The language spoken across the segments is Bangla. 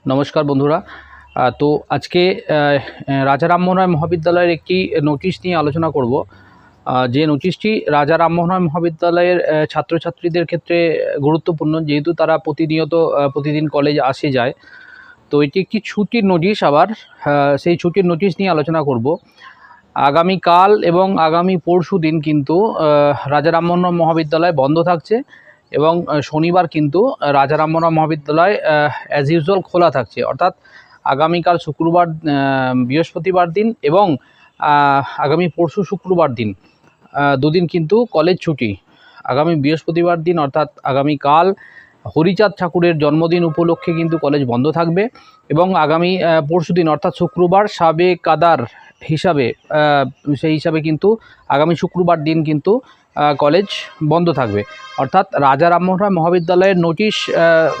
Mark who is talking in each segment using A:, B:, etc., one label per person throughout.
A: নমস্কার বন্ধুরা। তো আজকে রাজা রামমোহন রায় মহাবিদ্যালয়ের একটি নোটিশ নিয়ে আলোচনা করব। যে নোটিশটি রাজা রামমোহন রায় মহাবিদ্যালয়ের ছাত্রছাত্রীদের ক্ষেত্রে গুরুত্বপূর্ণ, যেহেতু তারা প্রতিদিন কলেজ আসে যায়। তো এটি একটি ছুটির নোটিশ। আবার সেই ছুটির নোটিশ নিয়ে আলোচনা করব। আগামীকাল এবং আগামী পরশু দিন কিন্তু রাজা রামমোহন রায় মহাবিদ্যালয় বন্ধ থাকছে এবং শনিবার কিন্তু রাজা রামমোহন রায় মহাবিদ্যালয় অ্যাজ ইউজুয়াল খোলা থাকছে। অর্থাৎ আগামীকাল শুক্রবার, বৃহস্পতিবার দিন এবং আগামী পরশু শুক্রবার দিন, দুদিন কিন্তু কলেজ ছুটি। আগামী বৃহস্পতিবার দিন অর্থাৎ আগামীকাল হরিচাঁদ ঠাকুরের জন্মদিন উপলক্ষে কিন্তু কলেজ বন্ধ থাকবে এবং আগামী পরশু দিন অর্থাৎ শুক্রবার সাবে কাদার হিসাবে, সেই হিসাবে কিন্তু আগামী শুক্রবার দিন কিন্তু কলেজ বন্ধ থাকবে। অর্থাৎ রাজা রামমোহন রায় মহাবিদ্যালয়ের নোটিশ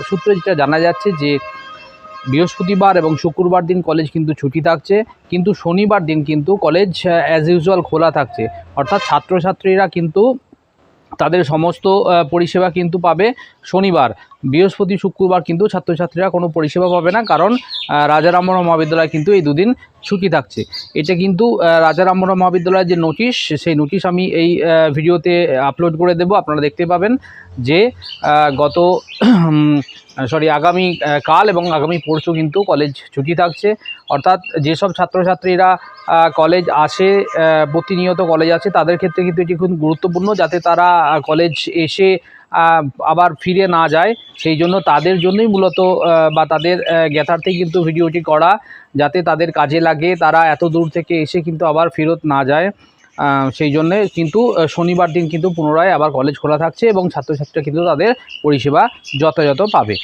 A: সূত্রে যেটা জানা যাচ্ছে যে বৃহস্পতিবার এবং শুক্রবার দিন কলেজ কিন্তু ছুটি থাকছে, কিন্তু শনিবার দিন কিন্তু কলেজ অ্যাজ ইউজুয়াল খোলা থাকছে। অর্থাৎ ছাত্রছাত্রীরা কিন্তু তাদের সমস্ত পরিষেবা কিন্তু পাবে শনিবার। বৃহস্পতি শুক্রবার কিন্তু ছাত্রছাত্রীরা কোনো পরিষেবা পাবে না, কারণ রাজা রামমোহন মহাবিদ্যালয় কিন্তু এই দুদিন ছুটি থাকছে। এটা কিন্তু রাজা রামমোহন মহাবিদ্যালয়ের যে নোটিশ, সেই নোটিশ আমি এই ভিডিওতে আপলোড করে দেব। আপনারা দেখতে পাবেন যে আগামী কাল এবং আগামী পরশু কিন্তু কলেজ ছুটি থাকছে। অর্থাৎ যেসব ছাত্রছাত্রীরা কলেজ আসে, প্রতিনিয়ত কলেজ আছে, তাদের ক্ষেত্রে কিন্তু এটি খুব গুরুত্বপূর্ণ, যাতে তারা কলেজ এসে আবার ফিরে না যায়। সেই জন্য তাদের জন্যই মূলত বা তাদের জ্ঞাতার্থেই কিন্তু ভিডিওটি করা, যাতে তাদের কাজে লাগে, তারা এত দূর থেকে এসে কিন্তু আবার ফেরত না যায়। সেই জন্যে কিন্তু শনিবার দিন কিন্তু পুনরায় আবার কলেজ খোলা থাকছে এবং ছাত্রছাত্রীরা কিন্তু তাদের পরিষেবা যথাযথ পাবে।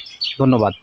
A: ধন্যবাদ।